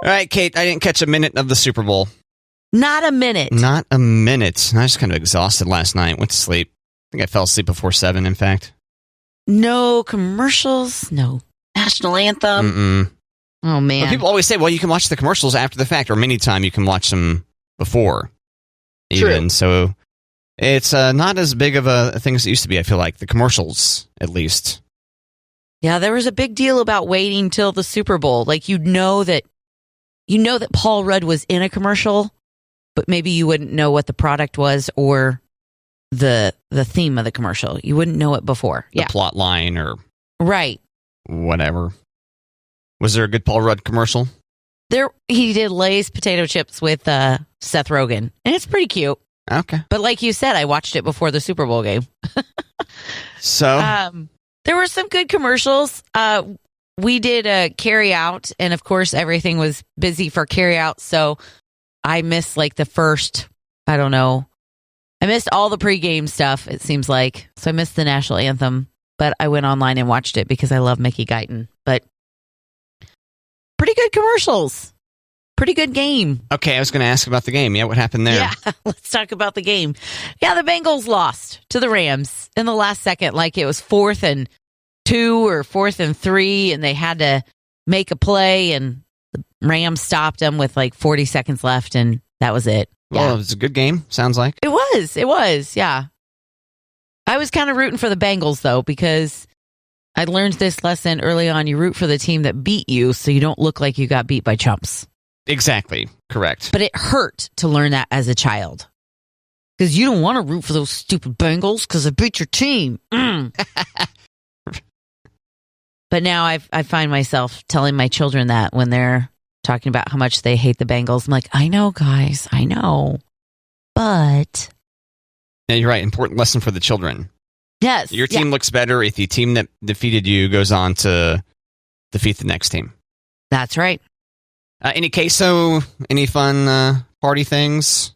All right, Kate, I didn't catch a minute of the Super Bowl. Not a minute. Not a minute. I was kind of exhausted last night. Went to sleep. I think I fell asleep before 7, in fact. No commercials. No national anthem. Mm-mm. Oh, man. Well, people always say, well, you can watch the commercials after the fact, or many times you can watch them before. Even. True. So it's not as big of a thing as it used to be, I feel like. The commercials, at least. Yeah, there was a big deal about waiting till the Super Bowl. Like, you know that Paul Rudd was in a commercial, but maybe you wouldn't know what the product was or the theme of the commercial. You wouldn't know it before. The plot line or right. Whatever. Was there a good Paul Rudd commercial? He did Lay's potato chips with Seth Rogen, and it's pretty cute. Okay. But like you said, I watched it before the Super Bowl game. So there were some good commercials. We did a carry out, and of course, everything was busy for carry out. So I missed like the first, I don't know. I missed all the pregame stuff, it seems like. So I missed the national anthem, but I went online and watched it because I love Mickey Guyton. But pretty good commercials. Pretty good game. Okay, I was going to ask about the game. Yeah, what happened there? Yeah, let's talk about the game. Yeah, the Bengals lost to the Rams in the last second, like it was 4th and 2 or 4th and 3, and they had to make a play, and the Rams stopped them with like 40 seconds left, and that was it. Well, Yeah. it was a good game, sounds like. It was, yeah. I was kind of rooting for the Bengals, though, because I learned this lesson early on. You root for the team that beat you so you don't look like you got beat by chumps. Exactly, correct. But it hurt to learn that as a child. Because you don't want to root for those stupid Bengals because they beat your team. But now I find myself telling my children that when they're talking about how much they hate the Bengals. I'm like, I know, guys, I know. But... Yeah, you're right. Important lesson for the children. Yes. Your team looks better if the team that defeated you goes on to defeat the next team. That's right. Any queso? Any fun party things?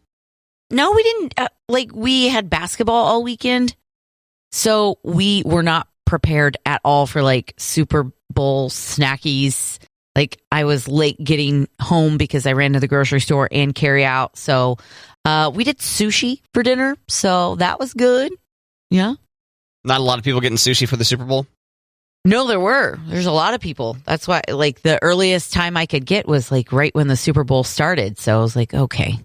No, we didn't. We had basketball all weekend. So we were not prepared at all for Super Bowl snackies. I was late getting home because I ran to the grocery store and carry out. So we did sushi for dinner. So that was good. Yeah. Not a lot of people getting sushi for the Super Bowl? No, there's a lot of people. That's why the earliest time I could get was right when the Super Bowl started. So I was like, okay.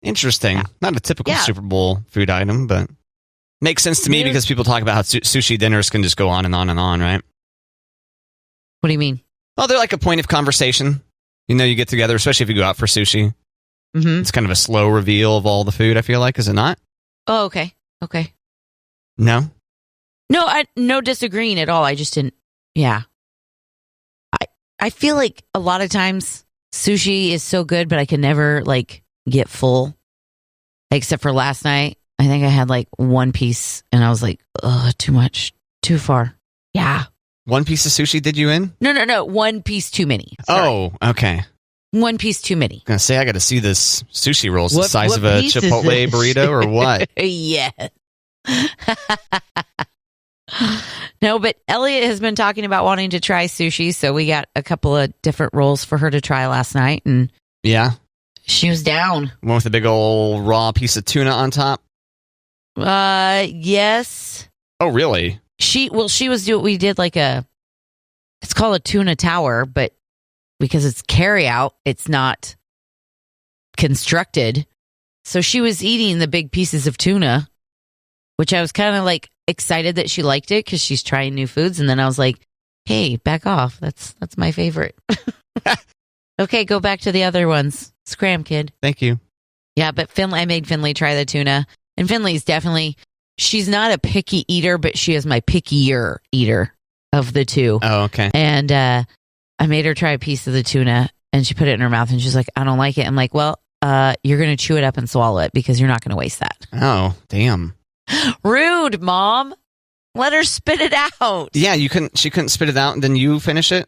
Interesting. Yeah. Not a typical Super Bowl food item, but makes sense to me because people talk about how sushi dinners can just go on and on and on, right? What do you mean? Oh, they're like a point of conversation. You get together, especially if you go out for sushi. Mm-hmm. It's kind of a slow reveal of all the food, I feel like. Is it not? Oh, okay. Okay. No? No, no disagreeing at all. I just didn't. Yeah. I feel like a lot of times sushi is so good, but I can never get full. Except for last night. I think I had one piece and I was like, ugh, too much, too far. Yeah. One piece of sushi did you in? No. One piece too many. Sorry. Oh, okay. One piece too many. I'm going to say, I got to see this sushi roll. It's the size what of a piece is Chipotle it? burrito or what? Yeah. No, but Elliot has been talking about wanting to try sushi, so we got a couple of different rolls for her to try last night, and yeah, she was down. One with a big old raw piece of tuna on top? Yes. Oh, really? She was doing, we did it's called a tuna tower, but because it's carry out, it's not constructed. So she was eating the big pieces of tuna, which I was kind of excited that she liked it because she's trying new foods. And then I was like, hey, back off. That's my favorite. Okay, go back to the other ones. Scram, kid. Thank you. Yeah, but I made Finley try the tuna. And Finley's definitely, she's not a picky eater, but she is my pickier eater of the two. Oh, okay. And I made her try a piece of the tuna and she put it in her mouth and she's like, I don't like it. I'm like, well, you're going to chew it up and swallow it because you're not going to waste that. Oh, damn. Rude, Mom. Let her spit it out. Yeah, she couldn't spit it out and then you finish it?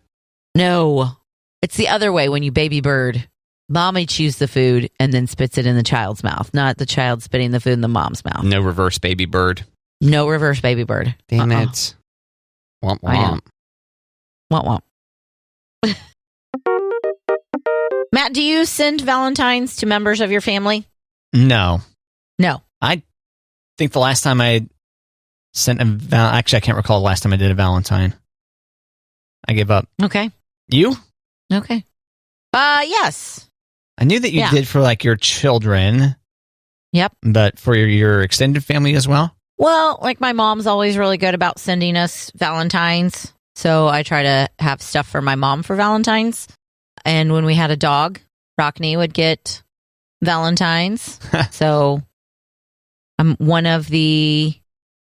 No. It's the other way when you baby bird. Mommy chews the food and then spits it in the child's mouth, not the child spitting the food in the mom's mouth. No reverse baby bird. No reverse baby bird. Damn it. Womp womp. Womp womp. Matt, do you send Valentines to members of your family? No. I think the last time I sent actually, I can't recall the last time I did a Valentine. I gave up. Okay. You? Okay. Yes. I knew that you did for like your children. Yep. But for your extended family as well? Well, like my mom's always really good about sending us Valentines. So I try to have stuff for my mom for Valentines. And when we had a dog, Rockney would get Valentines. So I'm one of the,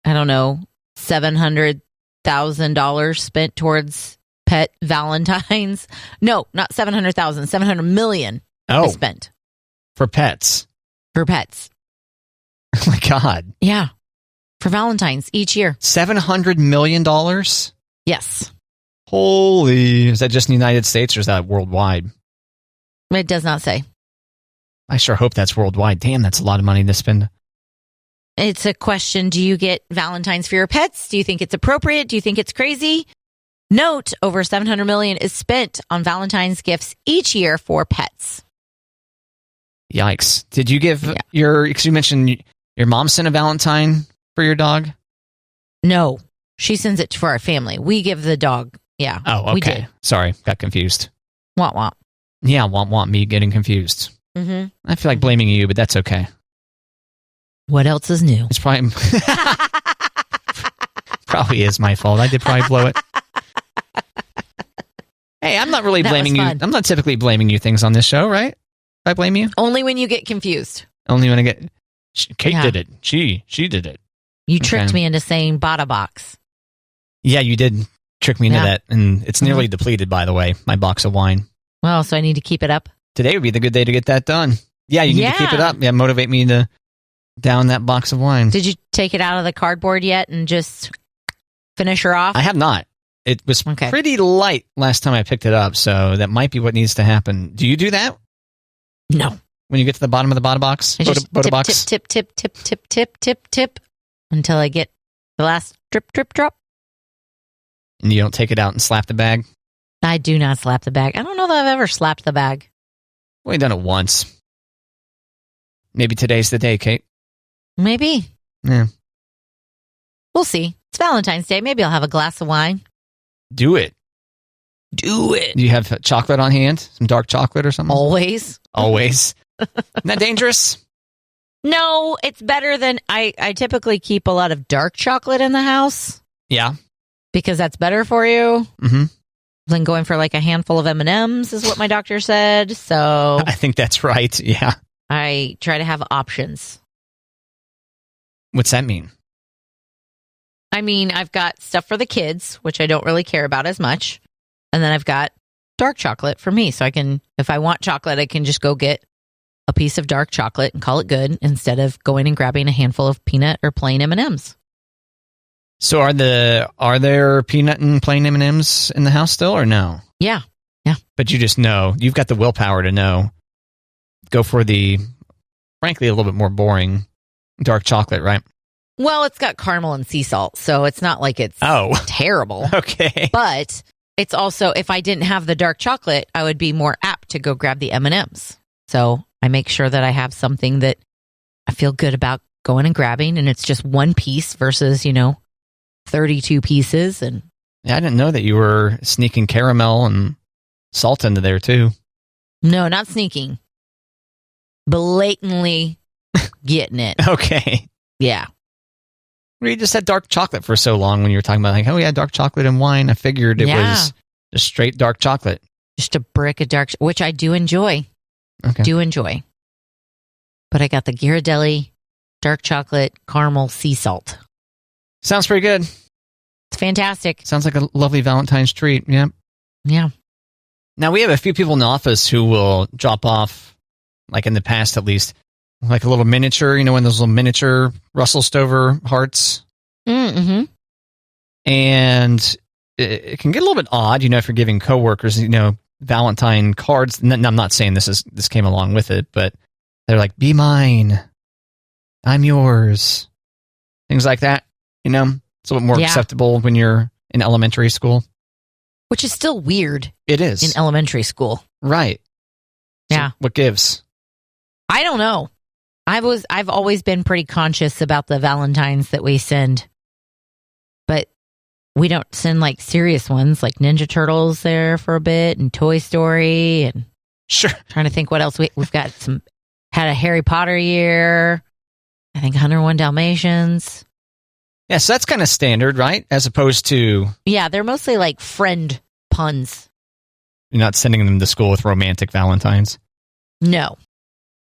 I don't know, $700,000 spent towards pet Valentines. No, not 700,000, 700 million I spent. For pets. For pets. Oh my God. Yeah. For Valentines each year. $700 million? Yes. Holy. Is that just in the United States or is that worldwide? It does not say. I sure hope that's worldwide. Damn, that's a lot of money to spend. It's a question. Do you get Valentines for your pets? Do you think it's appropriate? Do you think it's crazy? Note, over $700 million is spent on Valentine's gifts each year for pets. Yikes. Did you give because you mentioned your mom sent a Valentine for your dog? No, she sends it for our family. We give the dog. Yeah. Oh, okay. We did. Sorry, got confused. Womp womp. Yeah, want me getting confused. Mm-hmm. I feel like blaming you, but that's okay. What else is new? It's probably probably is my fault. I did probably blow it. Hey, I'm not really blaming you. I'm not typically blaming you things on this show, right? I blame you? Only when you get confused. Only when I get... Kate did it. She did it. You tricked me into saying Bada Box. Yeah, you did trick me into that. And it's nearly depleted, by the way, my box of wine. Well, so I need to keep it up? Today would be the good day to get that done. Yeah, you need to keep it up. Yeah, motivate me to down that box of wine. Did you take it out of the cardboard yet and just finish her off? I have not. It was pretty light last time I picked it up, so that might be what needs to happen. Do you do that? No. When you get to the bottom of the bottom box? Tip, box? Tip, until I get the last drip, drop. And you don't take it out and slap the bag? I do not slap the bag. I don't know that I've ever slapped the bag. Well, you've done it once. Maybe today's the day, Kate. Maybe. Yeah. We'll see. It's Valentine's Day. Maybe I'll have a glass of wine. Do it. Do it. Do you have chocolate on hand? Some dark chocolate or something? Always. Always. Isn't that dangerous? No, it's better than... I typically keep a lot of dark chocolate in the house. Yeah. Because that's better for you. Mm-hmm. Than going for like a handful of M&Ms is what my doctor said. So... I think that's right. Yeah. I try to have options. What's that mean? I mean, I've got stuff for the kids, which I don't really care about as much. And then I've got dark chocolate for me. So I can, if I want chocolate, I can just go get a piece of dark chocolate and call it good instead of going and grabbing a handful of peanut or plain M&Ms. So are there peanut and plain M&Ms in the house still or no? Yeah. Yeah. But you just know, you've got the willpower to know. Go for the, frankly, a little bit more boring dark chocolate, right? Well, it's got caramel and sea salt, so it's not like it's terrible. Okay. But it's also, if I didn't have the dark chocolate, I would be more apt to go grab the M&Ms. So I make sure that I have something that I feel good about going and grabbing, and it's just one piece versus, 32 pieces. And yeah, I didn't know that you were sneaking caramel and salt into there, too. No, not sneaking. Blatantly getting it. Okay. Yeah. You just had dark chocolate for so long when you were talking about like, oh yeah, dark chocolate and wine. I figured it was just straight dark chocolate. Just a brick of dark, which I do enjoy. Okay. Do enjoy. But I got the Ghirardelli dark chocolate caramel sea salt. Sounds pretty good. It's fantastic. Sounds like a lovely Valentine's treat. Yeah. Yeah. Now we have a few people in the office who will drop off, like in the past at least, like a little miniature, one of those little miniature Russell Stover hearts. Mm-hmm. And it can get a little bit odd, if you're giving coworkers, Valentine cards. I'm not saying this came along with it, but they're like, be mine. I'm yours. Things like that, It's a little more acceptable when you're in elementary school. Which is still weird. It is. In elementary school. Right. Yeah. What gives? I don't know. I've always been pretty conscious about the Valentines that we send, but we don't send like serious ones like Ninja Turtles there for a bit and Toy Story and Sure. trying to think what else we've got. Had a Harry Potter year. I think 101 Dalmatians. Yeah, so that's kind of standard, right? As opposed to Yeah, they're mostly like friend puns. you're not sending them to school with romantic Valentines. No.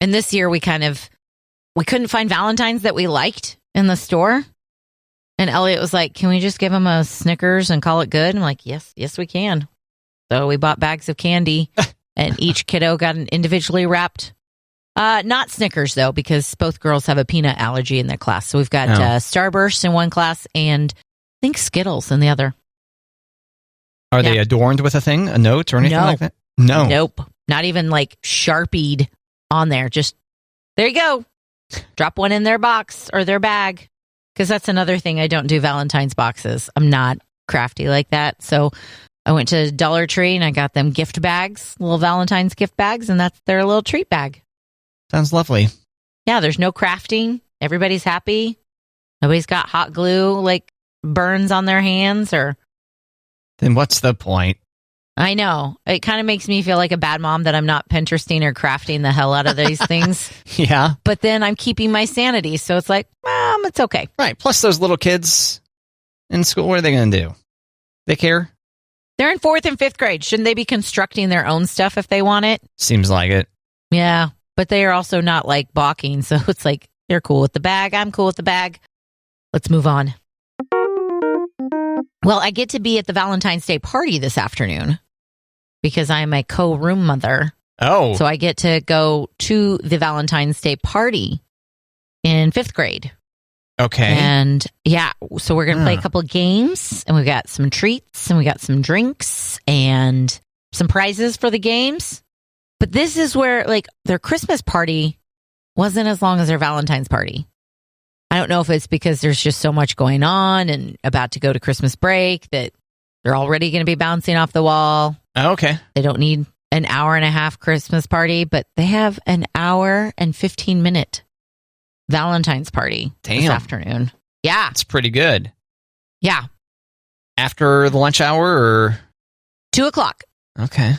And this year we couldn't find Valentines that we liked in the store. And Elliot was like, can we just give him a Snickers and call it good? I'm like, yes, we can. So we bought bags of candy and each kiddo got an individually wrapped, not Snickers though, because both girls have a peanut allergy in their class. So we've got Starburst in one class and I think Skittles in the other. Are they adorned with a note or anything like that? No. Nope. Not even like Sharpied on there. Just, there you go. Drop one in their box or their bag. Because that's another thing. I don't do Valentine's boxes. I'm not crafty like that. So I went to Dollar Tree and I got them gift bags, little Valentine's gift bags, and that's their little treat bag. Sounds lovely. Yeah, there's no crafting. Everybody's happy. Nobody's got hot glue like burns on their hands or. Then what's the point? I know. It kind of makes me feel like a bad mom that I'm not Pinteresting or crafting the hell out of these things. Yeah. But then I'm keeping my sanity. So it's like, it's okay. Right. Plus those little kids in school, what are they going to do? They care? They're in 4th and 5th grade. Shouldn't they be constructing their own stuff if they want it? Seems like it. Yeah. But they are also not like balking. So it's like, they're cool with the bag. I'm cool with the bag. Let's move on. Well, I get to be at the Valentine's Day party this afternoon because I'm a co-room mother. Oh. So I get to go to the Valentine's Day party in 5th grade. Okay. And yeah, so we're going to play a couple of games and we got some treats and we got some drinks and some prizes for the games. But this is where like their Christmas party wasn't as long as their Valentine's party. I don't know if it's because there's just so much going on and about to go to Christmas break that they're already going to be bouncing off the wall. Okay. They don't need an hour and a half Christmas party, but they have an hour and 15-minute Valentine's party this afternoon. Yeah. It's pretty good. Yeah. After the lunch hour or? 2:00. Okay.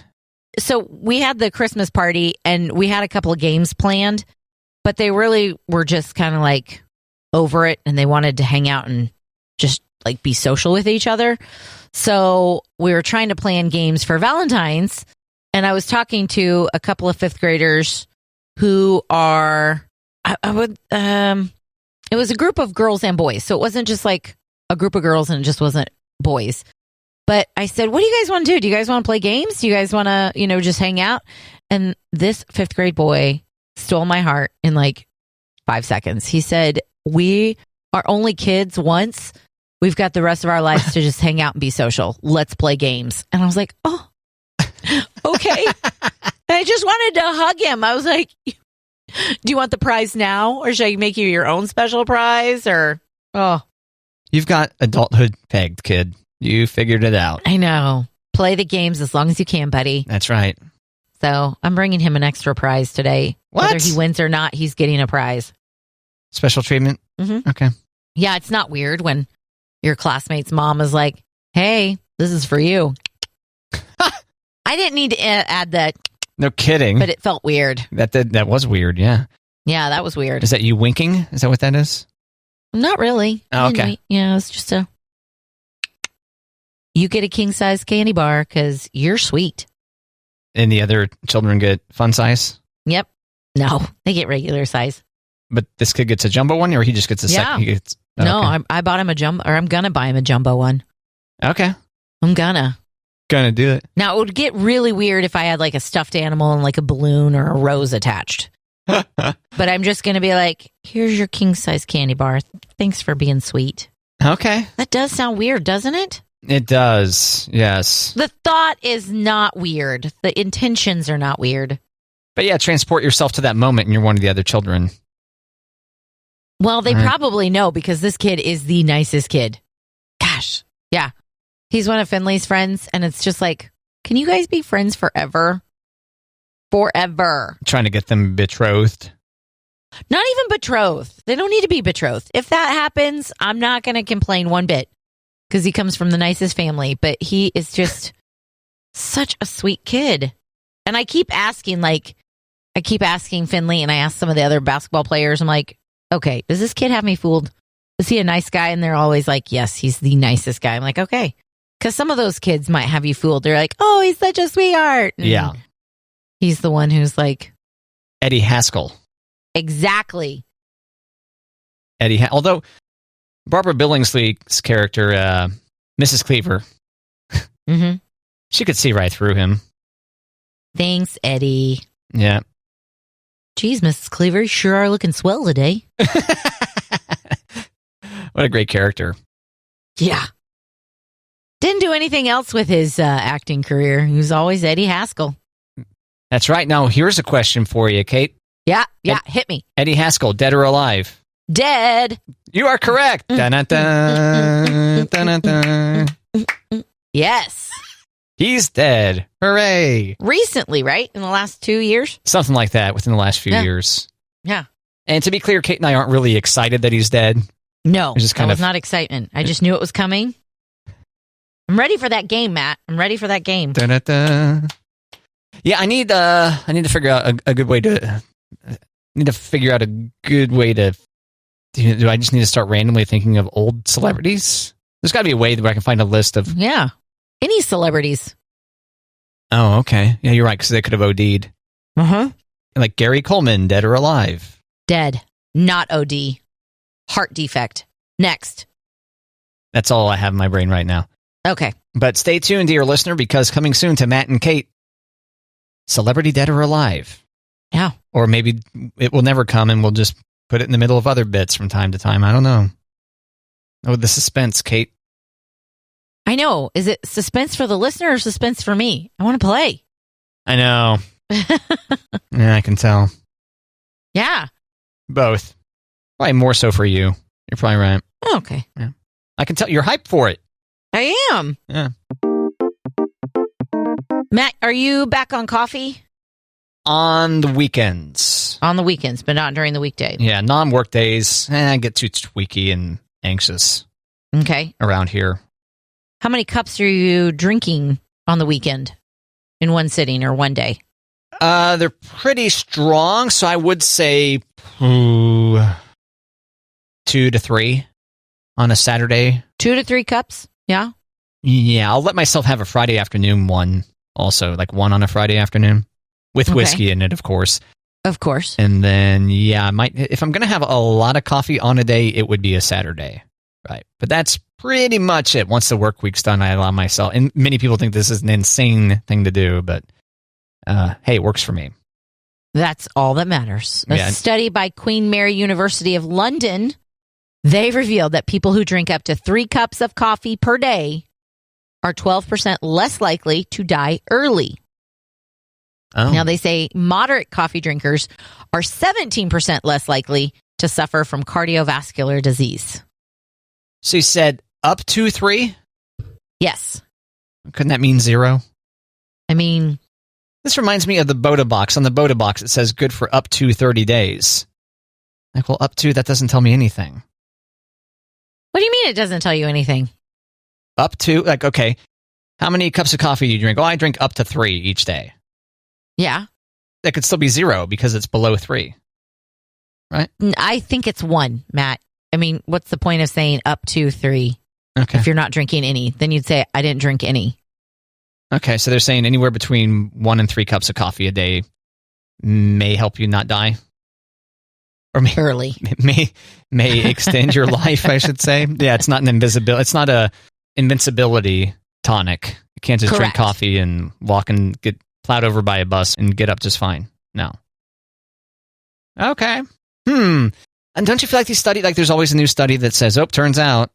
So we had the Christmas party and we had a couple of games planned, but they really were just kind of like over it and they wanted to hang out and just like be social with each other. So we were trying to plan games for Valentine's and I was talking to a couple of 5th graders who are, it was a group of girls and boys. So it wasn't just like a group of girls and it just wasn't boys. But I said, what do you guys want to do? Do you guys want to play games? Do you guys want to, just hang out? And this 5th grade boy stole my heart in like 5 seconds. He said, we are only kids once. We've got the rest of our lives to just hang out and be social. Let's play games. And I was like, oh, okay. And I just wanted to hug him. I was like, do you want the prize now? Or should I make you your own special prize? Or, You've got adulthood pegged, kid. You figured it out. I know. Play the games as long as you can, buddy. That's right. So I'm bringing him an extra prize today. What? Whether he wins or not, he's getting a prize. Special treatment? Mm-hmm. Okay. Yeah, it's not weird when your classmate's mom is like, hey, this is for you. I didn't need to add that. No kidding. But it felt weird. That was weird, yeah. Yeah, that was weird. Is that you winking? Is that what that is? Not really. Oh, okay. Yeah, it's just you get a king-size candy bar because you're sweet. And the other children get fun size? Yep. No, they get regular size. But this kid gets a jumbo one, or he just gets a second? He gets, no, okay. I bought him a jumbo, or I'm going to buy him a jumbo one. Okay. I'm gonna do it. Now, it would get really weird if I had like a stuffed animal and like a balloon or a rose attached. But I'm just going to be like, here's your king-size candy bar. Thanks for being sweet. Okay. That does sound weird, doesn't it? It does, yes. The thought is not weird. The intentions are not weird. But yeah, transport yourself to that moment and you're one of the other children. Well, they probably know because this kid is the nicest kid. Gosh. Yeah. He's one of Finley's friends, and it's just like, can you guys be friends forever? forever. Trying to get them betrothed. Not even betrothed. They don't need to be betrothed. If that happens, I'm not going to complain one bit because he comes from the nicest family, but he is just such a sweet kid. And I keep asking Finley, and I ask some of the other basketball players, I'm like, okay, does this kid have me fooled? Is he a nice guy? And they're always like, yes, he's the nicest guy. I'm like, okay. Because some of those kids might have you fooled. They're like, oh, he's such a sweetheart. And yeah. He's the one who's like... Eddie Haskell. Exactly. Although Barbara Billingsley's character, Mrs. Cleaver, she could see right through him. Thanks, Eddie. Yeah. Geez, Mrs. Cleaver, you sure are looking swell today. What a great character. Yeah. Didn't do anything else with his acting career. He was always Eddie Haskell. That's right. Now, here's a question for you, Kate. Yeah, hit me. Eddie Haskell, dead or alive? Dead. You are correct. Dun-dun-dun, dun-dun-dun. Yes. He's dead. Hooray. Recently, right? In the last 2 years? Something like that within the last few years. Yeah. And to be clear, Kate and I aren't really excited that he's dead. No, it's just that was not excitement. I just knew it was coming. I'm ready for that game, Matt. I'm ready for that game. Dun-dun-dun. Yeah, I need to figure out a good way to... Do I just need to start randomly thinking of old celebrities? There's got to be a way that I can find a list of... Yeah. Any celebrities. Oh, okay. Yeah, you're right, because they could have OD'd. Uh-huh. Like Gary Coleman, dead or alive? Dead. Not OD. Heart defect. Next. That's all I have in my brain right now. Okay. But stay tuned, dear listener, because coming soon to Matt and Kate, celebrity dead or alive. Yeah. Or maybe it will never come and we'll just put it in the middle of other bits from time to time. I don't know. Oh, the suspense, Kate. I know. Is it suspense for the listener or suspense for me? I want to play. I know. Yeah, I can tell. Yeah. Both. Probably more so for you. You're probably right. Oh, okay. Yeah. I can tell you're hyped for it. I am. Yeah. Matt, are you back on coffee? On the weekends. On the weekends, but not during the weekday. Yeah, non-work days. I get too tweaky and anxious. Okay. Around here. How many cups are you drinking on the weekend in one sitting or one day? They're pretty strong, so I would say 2 to 3 on a Saturday. 2 to 3 cups? Yeah. Yeah, I'll let myself have a Friday afternoon one also, like one on a Friday afternoon with whiskey in it, of course. Of course. And then, yeah, I might, if I'm going to have a lot of coffee on a day, it would be a Saturday. Right. But that's pretty much it. Once the work week's done, I allow myself, and many people think this is an insane thing to do, but hey, it works for me. That's all that matters. A study by Queen Mary University of London, they revealed that people who drink up to 3 cups of coffee per day are 12% less likely to die early. Oh. Now, they say moderate coffee drinkers are 17% less likely to suffer from cardiovascular disease. So you said up to 3? Yes. Couldn't that mean 0? I mean... This reminds me of the Boda box. On the Boda box, it says good for up to 30 days. Like, well, up to, that doesn't tell me anything. What do you mean it doesn't tell you anything? Up to, like, okay, how many cups of coffee do you drink? Oh, I drink up to 3 each day. Yeah. That could still be 0 because it's below 3. Right? I think it's 1, Matt. I mean, what's the point of saying up to 3 if you're not drinking any? Then you'd say, I didn't drink any. Okay, so they're saying anywhere between 1 and 3 cups of coffee a day may help you not die? Or may extend your life, I should say. Yeah, it's not a invincibility tonic. You can't just drink coffee and walk and get plowed over by a bus and get up just fine. No. Okay. And don't you feel like these studies, like there's always a new study that says, oh, turns out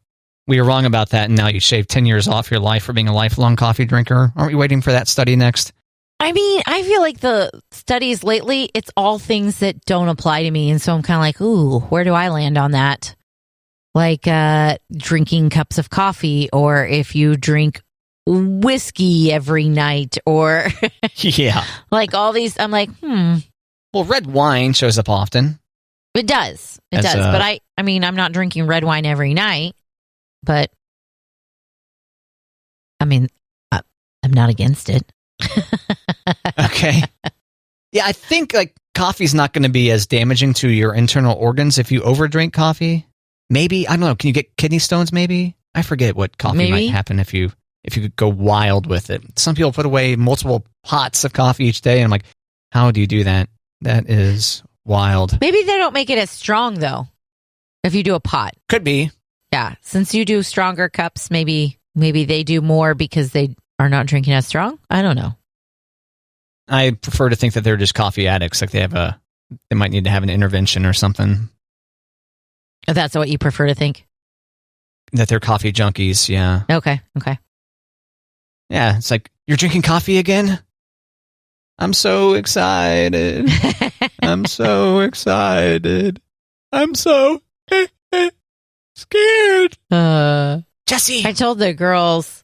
we were wrong about that, and now you shaved 10 years off your life for being a lifelong coffee drinker? Aren't we waiting for that study next? I mean, I feel like the studies lately, it's all things that don't apply to me, and so I'm kind of like, ooh, where do I land on that? Like drinking cups of coffee, or if you drink whiskey every night or Yeah. like all these. I'm like, Well, red wine shows up often. It does. It As does. a- But I mean, I'm not drinking red wine every night, but I mean, I'm not against it. Okay. Yeah, I think like coffee's not going to be as damaging to your internal organs if you overdrink coffee. Maybe, I don't know, can you get kidney stones maybe? I forget what coffee Maybe. might happen if you could go wild with it. Some people put away multiple pots of coffee each day and I'm like, how do you do that? That is wild. Maybe they don't make it as strong though. If you do a pot. Could be. Yeah. Since you do stronger cups, maybe they do more because they are not drinking as strong. I don't know. I prefer to think that they're just coffee addicts, like they might need to have an intervention or something. If that's what you prefer to think. That they're coffee junkies, yeah. Okay. Yeah, it's like, you're drinking coffee again? I'm so excited. I'm so excited. I'm so scared. Jesse! I told the girls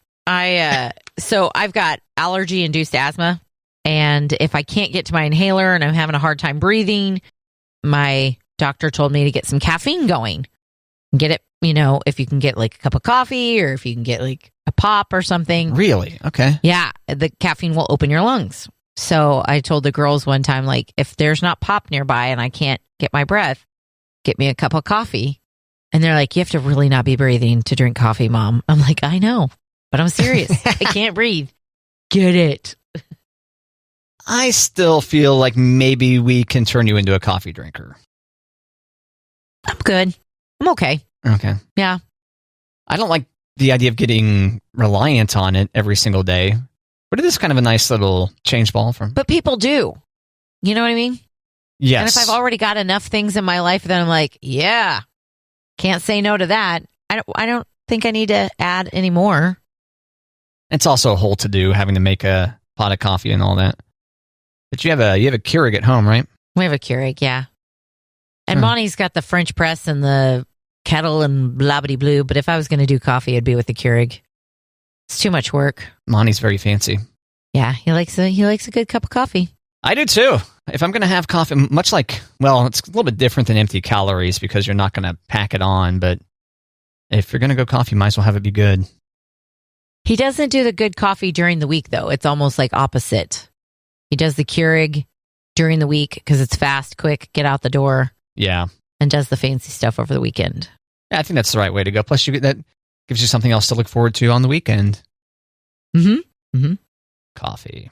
so I've got allergy induced asthma, and if I can't get to my inhaler and I'm having a hard time breathing, my doctor told me to get some caffeine going. Get it, if you can get like a cup of coffee or if you can get like a pop or something. Really? Okay. Yeah, the caffeine will open your lungs. So I told the girls one time, like, if there's not pop nearby and I can't get my breath, get me a cup of coffee. And they're like, you have to really not be breathing to drink coffee, Mom. I'm like, I know, but I'm serious. I can't breathe. Get it. I still feel like maybe we can turn you into a coffee drinker. I'm good. I'm okay. Okay. Yeah. I don't like the idea of getting reliant on it every single day, but it is kind of a nice little change ball from. But people do. You know what I mean? Yes. And if I've already got enough things in my life, then I'm like, yeah, can't say no to that. I don't think I need to add any more. It's also a whole to do having to make a pot of coffee and all that. But you have a Keurig at home, right? We have a Keurig, yeah. And Monty's got the French press and the kettle and blah blah blue. But if I was going to do coffee, it'd be with the Keurig. It's too much work. Monty's very fancy. Yeah, he likes a good cup of coffee. I do too. If I'm going to have coffee, much like, well, it's a little bit different than empty calories because you're not going to pack it on. But if you're going to go coffee, you might as well have it be good. He doesn't do the good coffee during the week, though. It's almost like opposite. He does the Keurig during the week because it's fast, quick, get out the door. Yeah. And does the fancy stuff over the weekend. Yeah, I think that's the right way to go. Plus, that gives you something else to look forward to on the weekend. Mm-hmm. Coffee.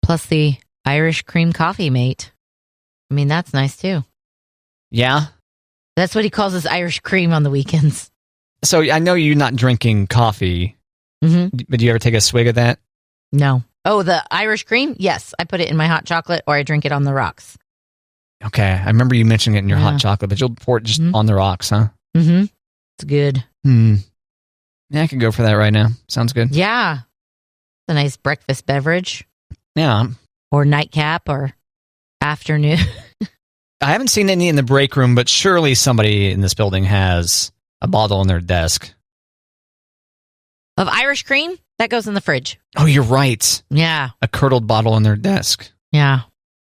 Plus the Irish cream coffee mate. I mean, that's nice too. Yeah. That's what he calls his Irish cream on the weekends. So I know you're not drinking coffee, but do you ever take a swig of that? No. Oh, the Irish cream? Yes. I put it in my hot chocolate or I drink it on the rocks. Okay. I remember you mentioning it in your hot chocolate, but you'll pour it just on the rocks, huh? Mm-hmm. It's good. Yeah, I could go for that right now. Sounds good. Yeah. It's a nice breakfast beverage. Yeah. Or nightcap or afternoon. I haven't seen any in the break room, but surely somebody in this building has a bottle on their desk. Of Irish cream? That goes in the fridge. Oh, you're right. Yeah. A curdled bottle on their desk. Yeah.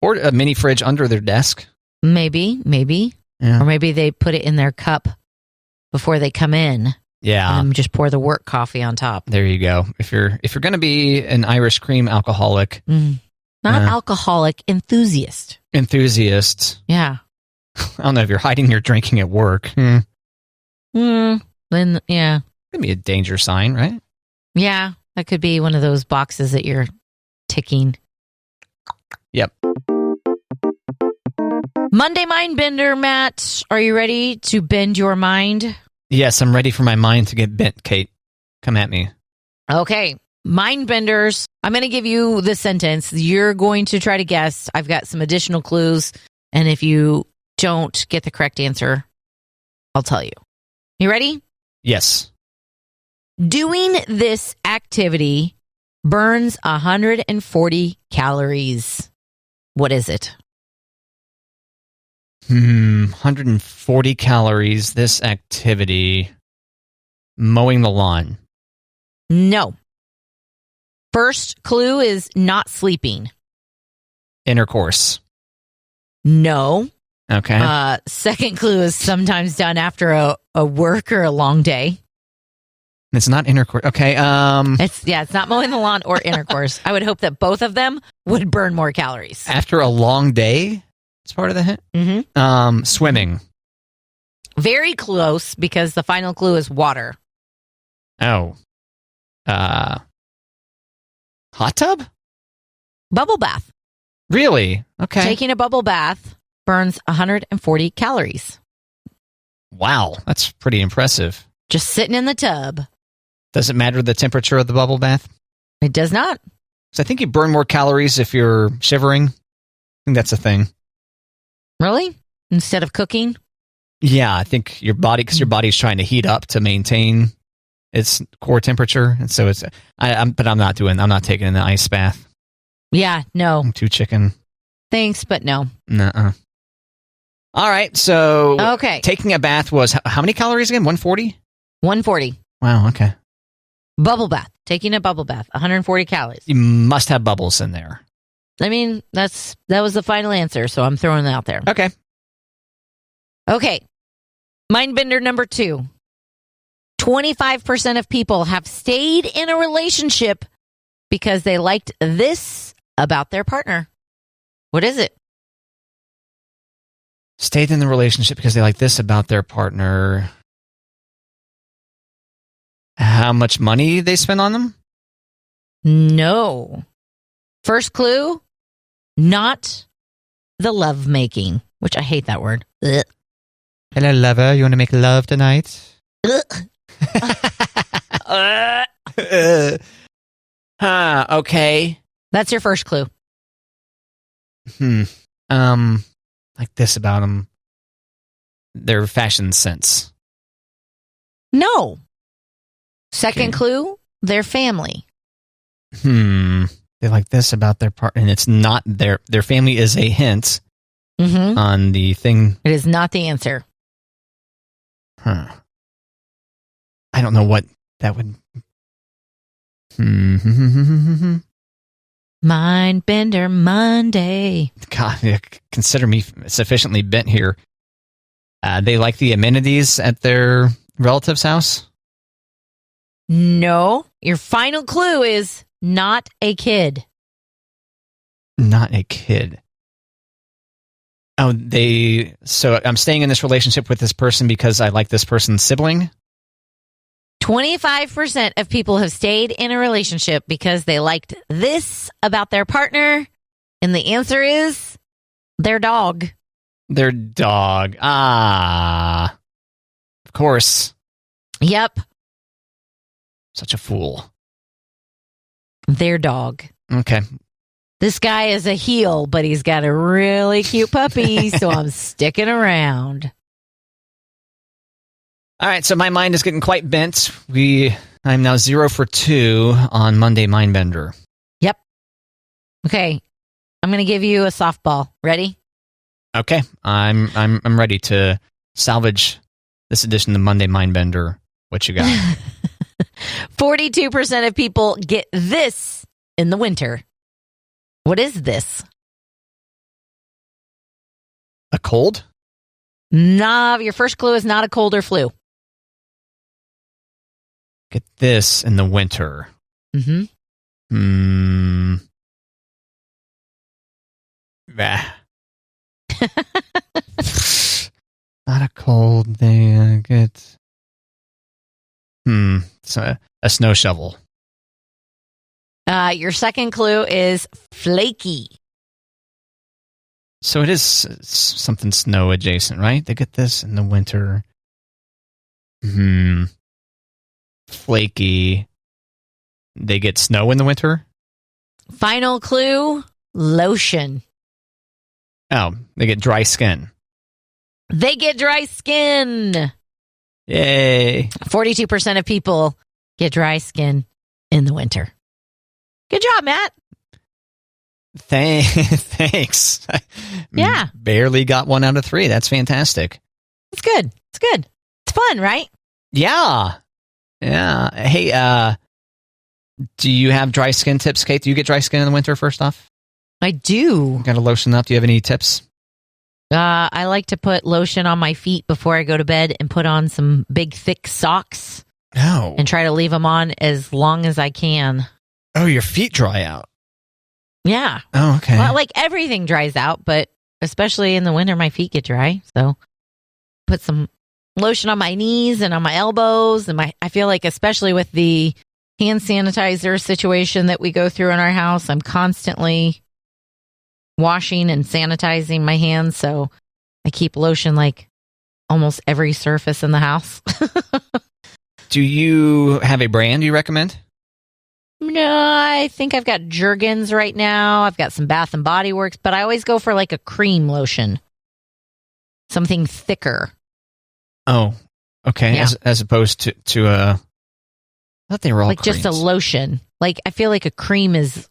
Or a mini fridge under their desk. Maybe. Yeah. Or maybe they put it in their cup before they come in. Yeah. And just pour the work coffee on top. There you go. If you're going to be an Irish cream alcoholic. Not alcoholic, enthusiast. Yeah. I don't know if you're hiding your drinking at work. Then, yeah. Could be a danger sign, right? Yeah. That could be one of those boxes that you're ticking. Yep. Monday Mind Bender, Matt. Are you ready to bend your mind? Yes, I'm ready for my mind to get bent, Kate. Come at me. Okay. Mind benders. I'm going to give you the sentence. You're going to try to guess. I've got some additional clues. And if you don't get the correct answer, I'll tell you. You ready? Yes. Doing this activity burns 140 calories. What is it? 140 calories. This activity. Mowing the lawn. No. First clue is not sleeping. Intercourse. No. Okay. Second clue is sometimes done after a work or a long day. It's not intercourse. Okay. It's not mowing the lawn or intercourse. I would hope that both of them would burn more calories. After a long day, it's part of the hint. Mm-hmm. Swimming. Very close because the final clue is water. Oh. Hot tub? Bubble bath. Really? Okay. Taking a bubble bath burns 140 calories. Wow, that's pretty impressive. Just sitting in the tub. Does it matter the temperature of the bubble bath? It does not. So I think you burn more calories if you're shivering. I think that's a thing. Really? Instead of cooking? Yeah, I think your body's trying to heat up to maintain its core temperature, and so I'm not taking an ice bath. Yeah, no. I'm too chicken. Thanks, but no. Nuh-uh. All right, so okay. Taking a bath was how many calories again? 140? 140. Wow, okay. Bubble bath. Taking a bubble bath, 140 calories. You must have bubbles in there. I mean, that was the final answer, so I'm throwing it out there. Okay. Okay. Mindbender number 2. 25% of people have stayed in a relationship because they liked this about their partner. What is it? Stayed in the relationship because they like this about their partner. How much money they spend on them? No. First clue, not the love making, which I hate that word. Ugh. Hello, lover. You want to make love tonight? Okay. That's your first clue. Like this about them. Their fashion sense. No. Second clue, their family. They like this about their partner, and it's not their family is a hint on the thing. It is not the answer. I don't know what that would. Mindbender Monday. God, consider me sufficiently bent here. They like the amenities at their relative's house? No. Your final clue is not a kid. Not a kid. Oh, so I'm staying in this relationship with this person because I like this person's sibling? 25% of people have stayed in a relationship because they liked this about their partner, and the answer is their dog. Their dog. Ah. Of course. Yep. Such a fool. Their dog. Okay. This guy is a heel, but he's got a really cute puppy, so I'm sticking around. All right, so my mind is getting quite bent. I'm now 0 for 2 on Monday Mindbender. Yep. Okay. I'm going to give you a softball. Ready? Okay. I'm ready to salvage this edition of Monday Mindbender. What you got? 42% of people get this in the winter. What is this? A cold? Nah, your first clue is not a cold or flu. Get this in the winter. Bah. Not a cold thing. I get. It's a snow shovel. Your second clue is flaky. So it is something snow adjacent, right? They get this in the winter. Flaky. They get snow in the winter? Final clue, lotion. Oh, they get dry skin. They get dry skin. Yay. 42% of people get dry skin in the winter. Good job, Matt. Thanks. Yeah. Barely got 1 out of 3. That's fantastic. It's good. It's good. It's fun, right? Yeah. Yeah. Hey, Do you have dry skin tips, Kate? Do you get dry skin in the winter, first off? I do. Got to lotion up. Do you have any tips? I like to put lotion on my feet before I go to bed and put on some big, thick socks No. and try to leave them on as long as I can. Oh, your feet dry out. Yeah. Oh, okay. Well, like everything dries out, but especially in the winter, my feet get dry. So put some lotion on my knees and on my elbows. And I feel like, especially with the hand sanitizer situation that we go through in our house, I'm constantly washing and sanitizing my hands. So I keep lotion like almost every surface in the house. Do you have a brand you recommend? No, I think I've got Jergens right now. I've got some Bath and Body Works, but I always go for like a cream lotion, something thicker. Oh, okay. Yeah. As opposed to I thought they were all like creams. just a lotion. Like I feel like a cream is.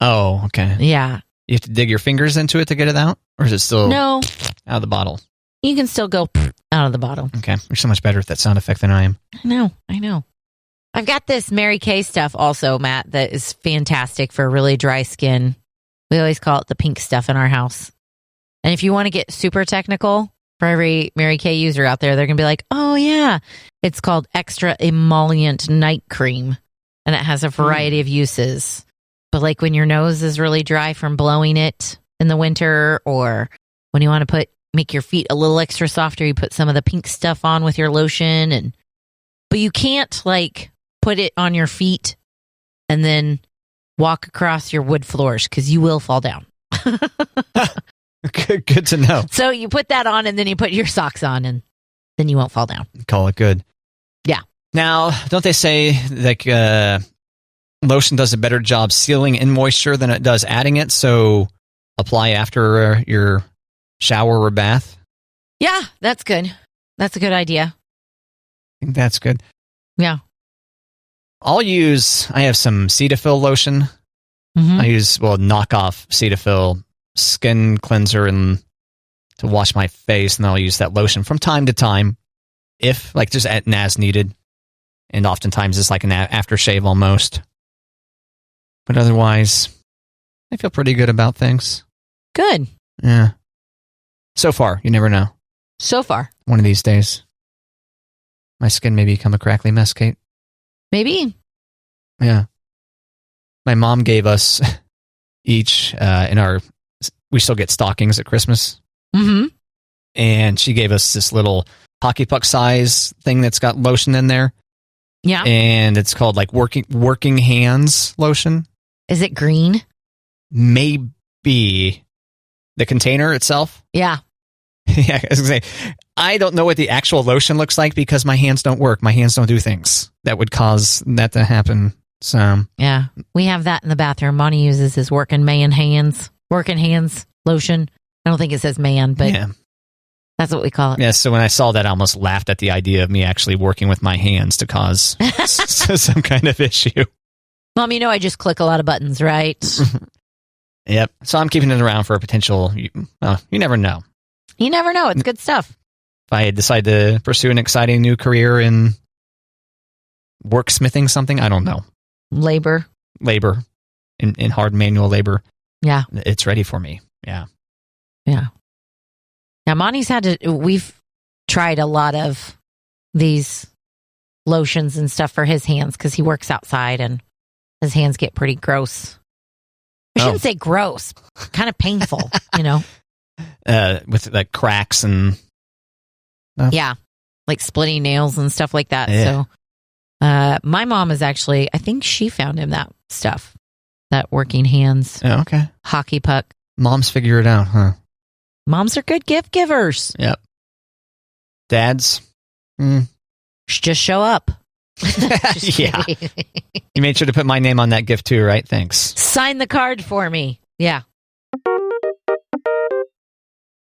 Oh, okay. Yeah. You have to dig your fingers into it to get it out, or is it still No, out of the bottle? you can still go out of the bottle. Okay, you're so much better at that sound effect than I am. I know. I've got this Mary Kay stuff also, Matt, that is fantastic for really dry skin. We always call it the pink stuff in our house. And if you want to get super technical, for every Mary Kay user out there, they're going to be like, oh, yeah, it's called Extra Emollient Night Cream. And it has a variety of uses. But like when your nose is really dry from blowing it in the winter, or when you want to make your feet a little extra softer, you put some of the pink stuff on with your lotion. But you can't like put it on your feet and then walk across your wood floors because you will fall down. Good to know. So you put that on and then you put your socks on and then you won't fall down. Call it good. Yeah. Now, don't they say like lotion does a better job sealing in moisture than it does adding it? So apply after your shower or bath. Yeah, that's good. That's a good idea. I think that's good. Yeah. I have some Cetaphil lotion. Mm-hmm. I use, knockoff Cetaphil skin cleanser and to wash my face, and I'll use that lotion from time to time, if like just as needed. And oftentimes it's like an aftershave almost. But otherwise, I feel pretty good about things. Good. Yeah. So far, you never know. So far. One of these days, my skin may become a crackly mess, Kate. Maybe. Yeah. My mom gave us each we still get stockings at Christmas. Mm-hmm. And she gave us this little hockey puck size thing that's got lotion in there. Yeah. And it's called like working hands lotion. Is it green? Maybe. The container itself? Yeah. Yeah, I was going to say, I don't know what the actual lotion looks like because my hands don't work. My hands don't do things that would cause that to happen. So yeah, we have that in the bathroom. Monty uses his working hands lotion. I don't think it says man, but yeah. That's what we call it. Yeah, so when I saw that, I almost laughed at the idea of me actually working with my hands to cause some kind of issue. Mom, I just click a lot of buttons, right? Yep. So I'm keeping it around for a potential, you never know. You never know. It's good stuff. If I decide to pursue an exciting new career in worksmithing something, I don't know. Labor, in hard manual labor. Yeah. It's ready for me. Yeah. Yeah. Now, Monty's we've tried a lot of these lotions and stuff for his hands because he works outside and his hands get pretty gross. I shouldn't say gross, kind of painful, with like cracks and. Yeah. Like splitting nails and stuff like that. Yeah. So, my mom is actually, I think she found him that stuff, that working hands. Oh, okay. Hockey puck. Moms figure it out, huh? Moms are good gift givers. Yep. Dads? Just show up. Yeah. You made sure to put my name on that gift too, right? Thanks. Sign the card for me. Yeah.